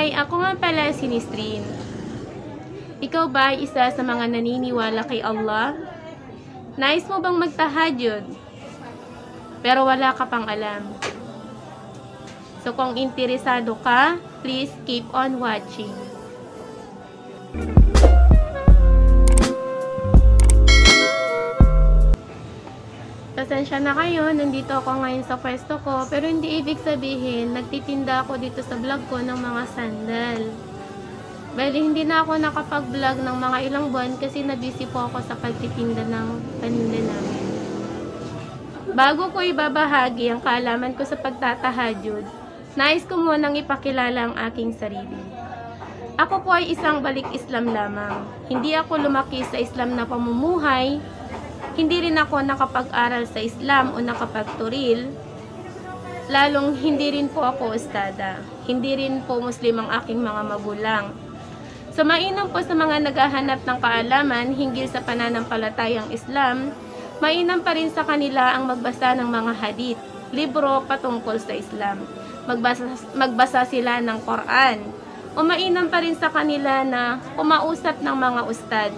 Hi! Ako nga pala si Nisrin. Ikaw ba ay isa sa mga naniniwala kay Allah? Nais mo bang magtahajud? Pero wala ka pang alam. So kung interesado ka, please keep on watching. Pasensya na kayo, nandito ako ngayon sa pwesto ko, pero hindi ibig sabihin, nagtitinda ako dito sa vlog ko ng mga sandal. Bali, hindi na ako nakapag-vlog ng mga ilang buwan kasi nabisi po ako sa pagtitinda ng paninda namin. Bago ko ibabahagi ang kaalaman ko sa pagtatahajud, nais ko munang ipakilala ang aking sarili. Ako po ay isang balik Islam lamang. Hindi ako lumaki sa Islam na pamumuhay. Hindi rin ako nakapag-aral sa Islam o nakapagturil. Lalong hindi rin po ako ustada. Hindi rin po Muslim ang aking mga magulang. So mainam po sa mga naghahanap ng kaalaman hinggil sa pananampalatayang Islam, mainam pa rin sa kanila ang magbasa ng mga hadith, libro patungkol sa Islam. Magbasa sila ng Quran. O mainam pa rin sa kanila na kumausap ng mga ustad,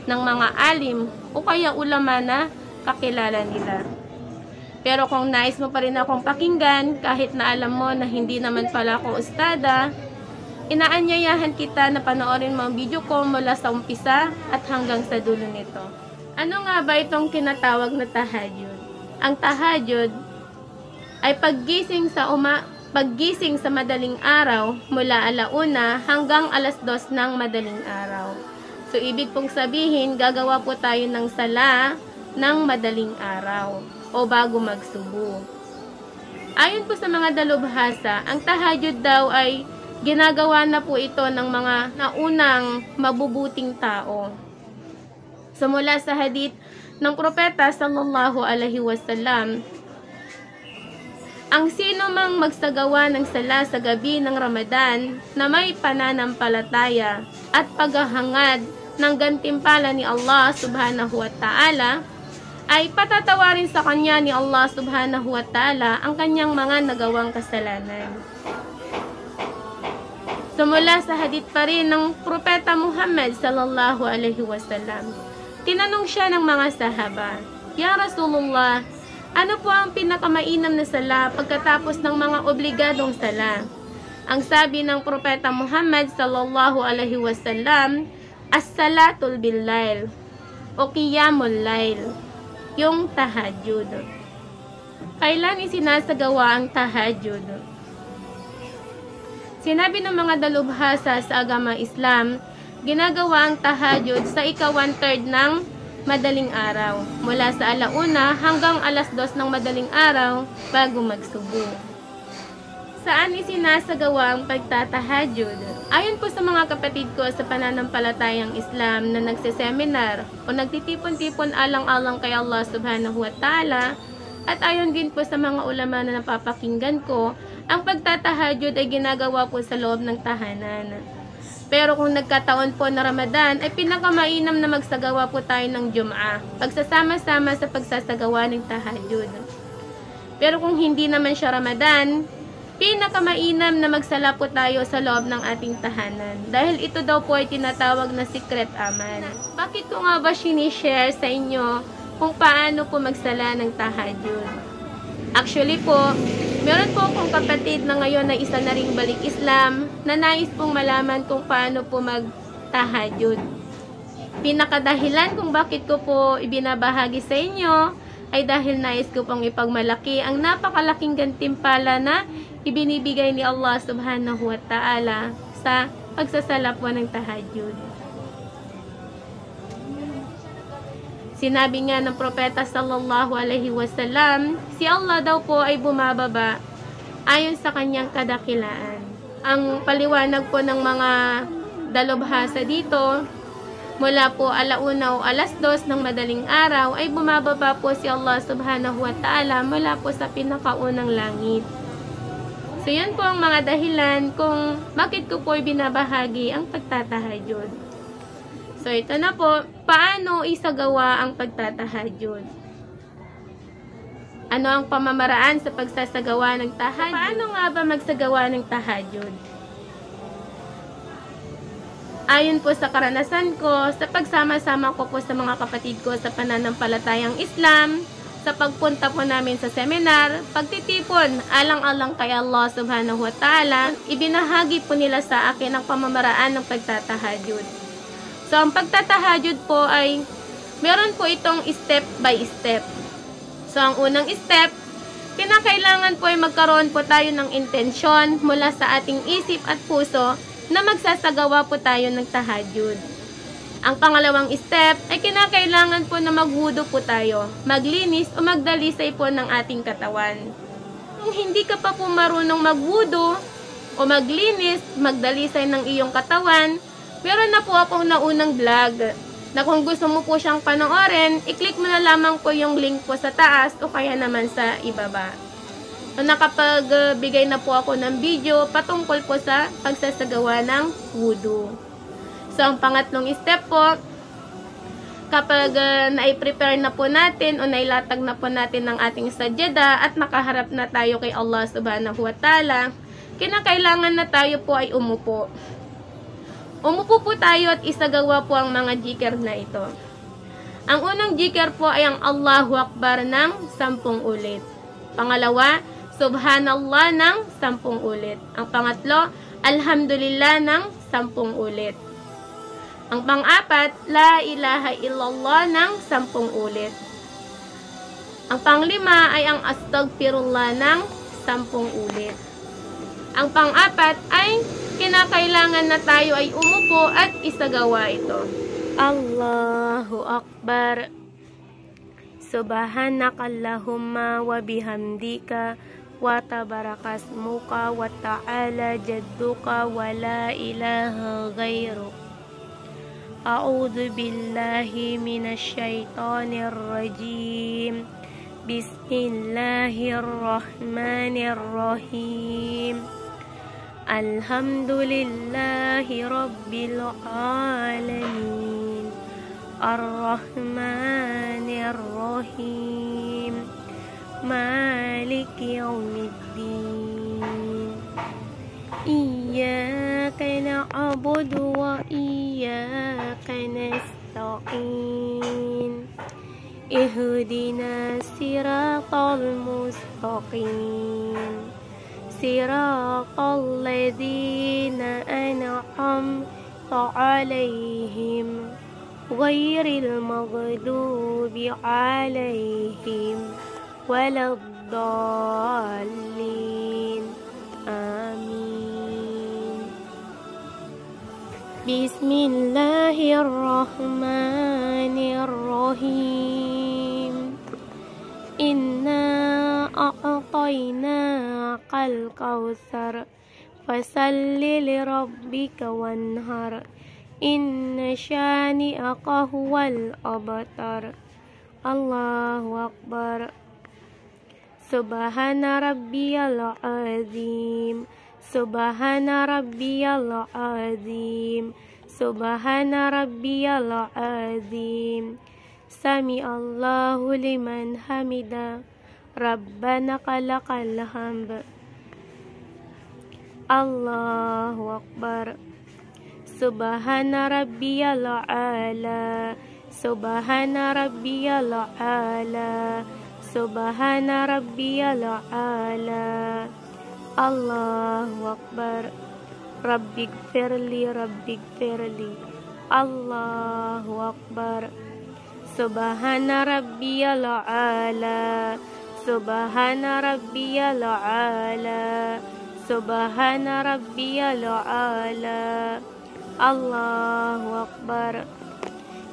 ng mga alim o kaya ulama na kakilala nila. Pero kung nais mo pa rin akong pakinggan, kahit na alam mo na hindi naman pala ako ustada, inaanyayahan kita na panoorin mo ang video ko mula sa umpisa at hanggang sa dulo nito. Ano nga ba itong tinatawag na tahajud? Ang tahajud ay paggising sa madaling araw mula 1:00 hanggang 2:00 ng madaling araw. So, ibig pong sabihin, gagawa po tayo ng sala ng madaling araw o bago magsubo. Ayon po sa mga dalubhasa, ang tahajud daw ay ginagawa na po ito ng mga naunang mabubuting tao. So, mula sa hadith ng propeta sallallahu alaihi wasallam, ang sino mang magsagawa ng sala sa gabi ng Ramadan na may pananampalataya at paghahangad ng gantimpala ni Allah subhanahu wa ta'ala, ay patatawarin sa kanya ni Allah subhanahu wa ta'ala ang kanyang mga nagawang kasalanan. So mula sa hadith pa rin ng propeta Muhammad sallallahu alaihi wasallam, tinanong siya ng mga sahaba, "Ya Rasulullah, ano po ang pinakamainam na sala pagkatapos ng mga obligadong sala?" Ang sabi ng propeta Muhammad sallallahu alaihi wasallam, "As-salatul bil-lail" o qiyamul lail, yung tahajud. Kailan isinasagawa ang tahajud? Sinabi ng mga dalubhasa sa agama Islam, ginagawa ang tahajud sa ika-1/3 ng madaling araw, mula sa 1:00 hanggang 2:00 ng madaling araw bago magsubo. Saan isinasagawa ang pagtatahajud? Ayon po sa mga kapatid ko sa pananampalatayang Islam na nagseseminar o nagtitipon-tipon alang-alang kay Allah subhanahu wa ta'ala, at ayon din po sa mga ulama na napapakinggan ko, ang pagtatahajud ay ginagawa po sa loob ng tahanan. Pero kung nagkataon po na Ramadan, ay pinakamainam na magsagawa po tayo ng Jum'ah, pagsasama-sama sa pagsasagawa ng tahajud. Pero kung hindi naman siya Ramadan, pinakamainam na magsala po tayo sa loob ng ating tahanan. Dahil ito daw po ay tinatawag na secret amal. Bakit ko nga ba sinishare sa inyo kung paano po magsala ng tahajud? Actually po, meron po akong kapatid na ngayon na isa na ring balik Islam na nais pong malaman kung paano po magtahajud. Pinakadahilan kung bakit ko po ibinabahagi sa inyo ay dahil nais ko pong ipagmalaki ang napakalaking gantimpala na ibinibigay ni Allah subhanahu wa ta'ala sa pagsasala po ng tahajud. Sinabi nga ng propeta sallallahu alaihi wasallam, si Allah daw po ay bumababa ayon sa kanyang kadakilaan. Ang paliwanag po ng mga dalubhasa dito, mula po 1:00 o 2:00 ng madaling araw ay bumababa po si Allah subhanahu wa ta'ala mula po sa pinakaunang langit. So, yan po ang mga dahilan kung bakit ko po binabahagi ang pagtatahajud. So, ito na po, paano isagawa ang pagtatahajud? Ano ang pamamaraan sa pagsasagawa ng tahajud? Paano nga ba magsagawa ng tahajud? Ayon po sa karanasan ko, sa pagsama-sama ko po sa mga kapatid ko sa pananampalatayang Islam, sa pagpunta po namin sa seminar, pagtitipon, alang-alang kay Allah subhanahu wa ta'ala, ibinahagi po nila sa akin ang pamamaraan ng pagtatahajud. So, ang pagtatahajud po ay, meron po itong step by step. So, ang unang step, kinakailangan po ay magkaroon po tayo ng intensyon mula sa ating isip at puso na magsasagawa po tayo ng tahajud. Ang pangalawang step ay kinakailangan po na magwudu po tayo, maglinis o magdalisay po ng ating katawan. Kung hindi ka pa po marunong magwudu o maglinis, magdalisay ng iyong katawan, meron na po akong naunang vlog na kung gusto mo po siyang panoorin, i-click mo na lamang po yung link po sa taas o kaya naman sa ibaba. So, nakapagbigay na po ako ng video patungkol po sa pagsasagawa ng wudu. So, ang pangatlong step po, kapag nai-prepare na po natin o nailatag na po natin ng ating sadyada at nakaharap na tayo kay Allah subhanahu wa ta'ala, kinakailangan na tayo po ay umupo. Umupo po tayo at isagawa po ang mga jikr na ito. Ang unang jikr po ay ang Allahu Akbar ng 10 ulit. Pangalawa, Subhanallah ng 10 ulit. Ang pangatlo, Alhamdulillah ng 10 ulit. Ang pang-apat, La ilaha illallah ng 10 ulit. Ang panglima ay ang Astaghfirullah ng 10 ulit. Ang pang-apat ay kinakailangan na tayo ay umupo at isagawa ito. Allahu Akbar. Subhanakallahumma wa bihamdika wa tabarakasmuka wa ta'ala jadduka wa la ilaha ghairuk. A'udzu billahi minasy syaithanir rajim. Bismillahirrahmanirrahim. Alhamdulillahi rabbil alamin. Ar-Rahmanir Rahim. Maliki yaumiddin. Iyyaka na'budu wa iyyaka nasta'in. Ihdinas siratal mustaqim. Siratal ladzina an'amta 'alaihim ghairil maghdubi 'alaihim waladdallin. Amin. Bismillahirrahmanirrahim. Inna a'tainakal kautsar fasalli lirabbika wanhar. Inna syani'aka huwal abtar. Allahu Akbar. Subhana rabbiyal azim. Subhana rabbiyal azim. Subhana rabbiyal azim. Sami Allahu liman hamida. Rabbana kalakal hamd. Allahu Akbar. Subhana rabbiyal ala. Subhana rabbiyal ala. Subhana rabbiyal ala. Allahu Akbar. Rabbighfirli rabbighfirli. Allahu Akbar. Subhana rabbiyal ala. Subhana rabbiyal ala. Subhana rabbiyal ala. Allahu Akbar.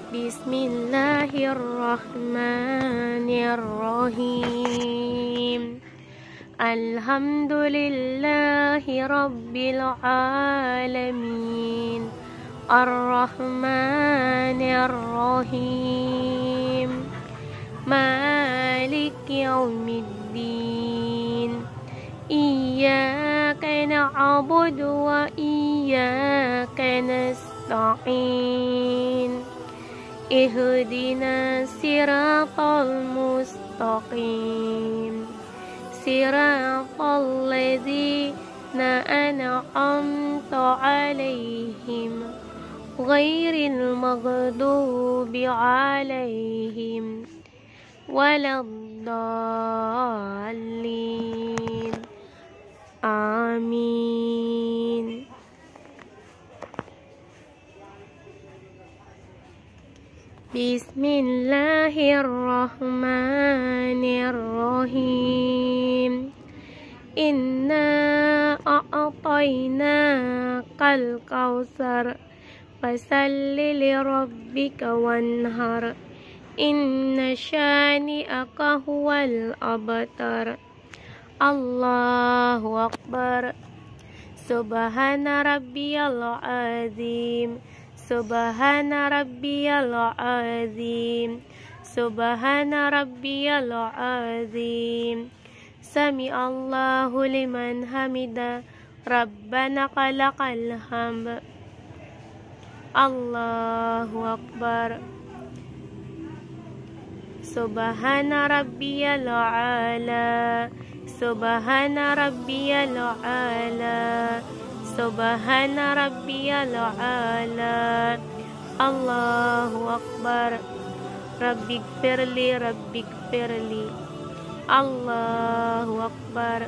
Bismillahirrahmanirrahim. Alhamdulillahi rabbil alamin. Ar-Rahmanir Rahim. Maliki yaumiddin. Iyyaka na'budu wa iyyaka nasta'in. Ihdinas siratal mustaqim. Siratal ladzina an'amta 'alaihim غير المغضوب عليهم ولا الضالين آمين. بسم الله الرحمن الرحيم. إنا أعطيناك الكوثر فصل لربك وانهر إن شانئك هو الأبتر. الله أكبر. سبحان ربي العظيم سبحان ربي العظيم سبحان ربي العظيم. سمع الله لمن حمده ربنا لك الحمد. الله أكبر. سبحان ربي الأعلى سبحان ربي الأعلى سبحان ربي الأعلى. الله أكبر. ربي اغفر لي ربي اغفر لي. الله أكبر.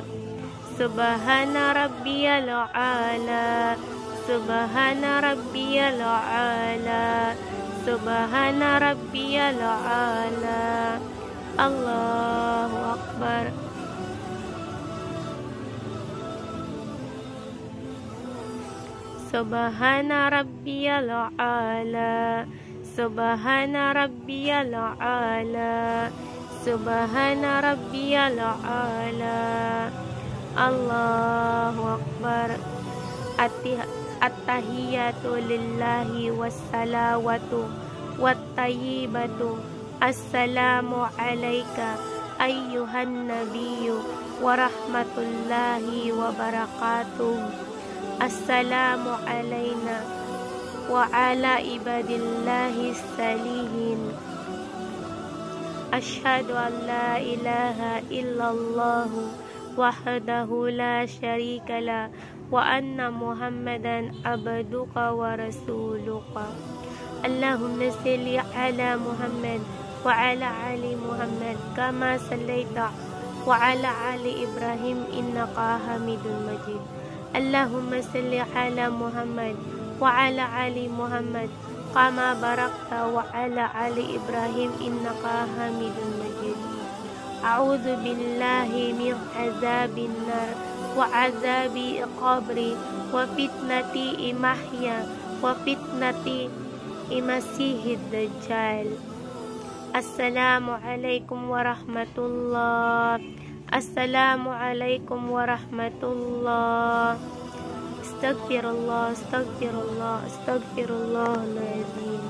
سبحان ربي الأعلى سبحان ربي الأعلى سبحان ربي الأعلى. الله أكبر. سبحان ربي الأعلى سبحان ربي الأعلى سبحان ربي الأعلى. الله أكبر. التحيات لله والصلوات والطيبات. السلام عليك أيها النبي ورحمة الله وبركاته. السلام علينا وعلى عباد الله الصالحين. أشهد أن لا إله إلا الله وحده لا شريك له وأن محمدا عبدك ورسولك. اللهم صل على محمد وعلى آل محمد كما صليت وعلى آل إبراهيم إنك حميد مجيد. اللهم صل على محمد وعلى آل محمد كما باركت وعلى آل إبراهيم إنك حميد مجيد. أعوذ بالله من عذاب النار وعذاب القبر وفتنة المحيا وفتنة المسيح الدجال. السلام عليكم ورحمة الله. السلام عليكم ورحمة الله. استغفر الله استغفر الله استغفر الله العظيم.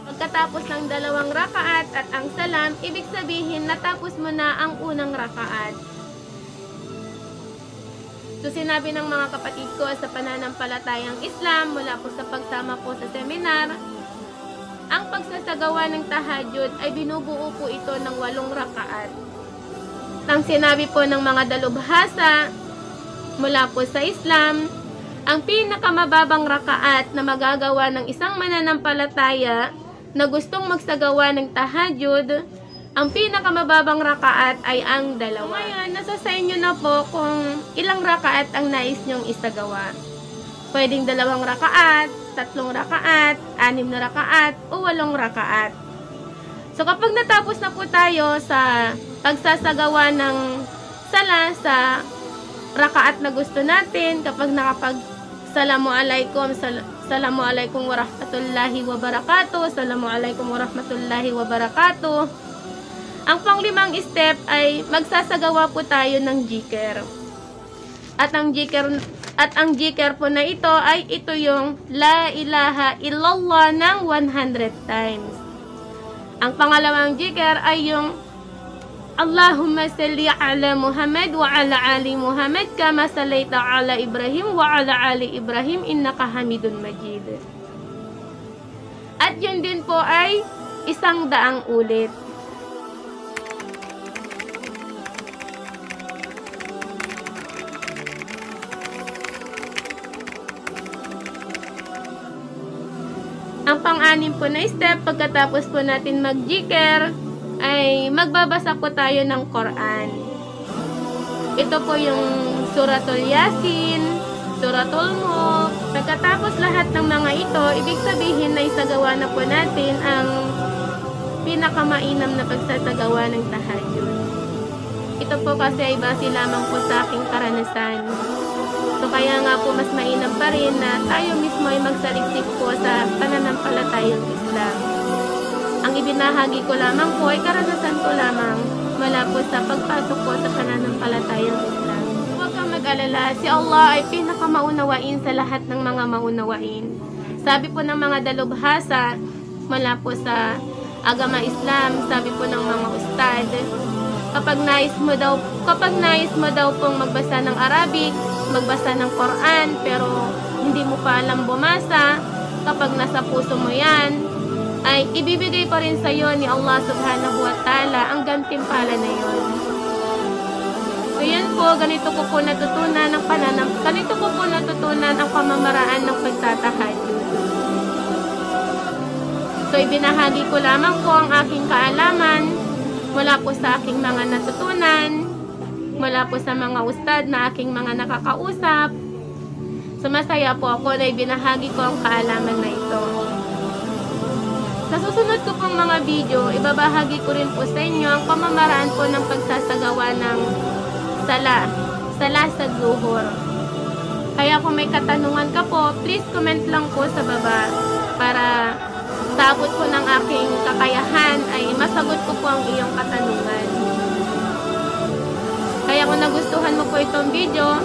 Pagkatapos ng 2 rakaat at ang salam, ibig sabihin natapos mo na ang unang rakaat. So sinabi ng mga kapatid ko sa pananampalatayang Islam mula po sa pagsama ko sa seminar, ang pagsasagawa ng tahajjud ay binubuo po ito ng 8 rakaat. Ang sinabi po ng mga dalubhasa mula po sa Islam, ang pinakamababang rakaat na magagawa ng isang mananampalataya na gustong magsagawa ng tahajjud, ang pinakamababang rakaat ay ang 2. So ngayon, nasa sa inyo na po kung ilang rakaat ang nais nyong isagawa. Pwedeng 2 rakaat, 3 rakaat, 6 na rakaat, o 8 rakaat. So kapag natapos na po tayo sa pagsasagawa ng sala sa rakaat na gusto natin, kapag Assalamu alaikum warahmatullahi wabarakatuh, Assalamu alaikum warahmatullahi wabarakatuh. Ang pang-5 step ay magsasagawa po tayo ng zikr. At ang zikr po na ito ay ito yung La ilaha illallah ng 100 times. Ang pangalawang zikr ay yung Allahumma salli ala Muhammad wa ala ali Muhammad kama sallaita ala Ibrahim wa ala ali Ibrahim innaka Hamidun Majid. At yun din po ay 100 ulit. Ang pang-anim po na step, pagkatapos po natin mag-jikr, ay magbabasa po tayo ng Quran. Ito po yung Suratul Yasin, Suratul Mulk. Pagkatapos lahat ng mga ito, ibig sabihin na isagawa na po natin ang pinakamainam na pagsasagawa ng tahajjud. Ito po kasi ay base lamang po sa aking karanasan. So kaya nga po mas mainam pa rin na tayo mismo ay magsaliksik po sa pananampalatayang Islam. Ang ibinahagi ko lamang po ay karanasan ko lamang mula po sa pagpasok ko sa pananampalatayang Islam. Huwag kang mag-alala, si Allah ay pinakamaunawain sa lahat ng mga maunawain. Sabi po ng mga dalubhasa mula po sa agama Islam, sabi po ng mga ustad, kapag nais mo daw pong magbasa ng Arabic, magbasa ng Quran, pero hindi mo pa alam bumasa, kapag nasa puso mo yan, ay ibibigay pa rin sa iyo ni Allah subhanahu wa ta'ala ang gantimpala na yon. So yan po, ganito ko po natutunan ang pamamaraan ng pagtatahajjud. So ibinahagi ko lamang po ang aking kaalaman mula po sa aking mga natutunan, mula po sa mga ustad na aking mga nakakausap. Sumasaya po ako na ibinahagi ko ang kaalaman na ito. Sa susunod ko pong mga video, ibabahagi ko rin po sa inyo ang pamamaraan po ng pagsasagawa ng sala sa zuhur. Kaya kung may katanungan ka po, please comment lang po sa baba para sa abot po ng aking kakayahan ay masagot ko po ang iyong katanungan. Kaya kung nagustuhan mo po itong video,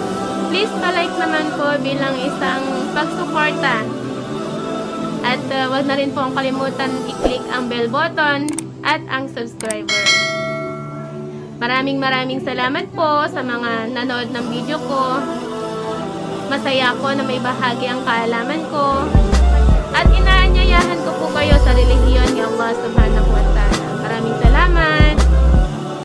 please pa-like naman po bilang isang pagsuporta. At wag na rin po ang kalimutan i-click ang bell button at ang subscriber. Maraming salamat po sa mga nanood ng video ko. Masaya ako na may bahagi ang kaalaman ko.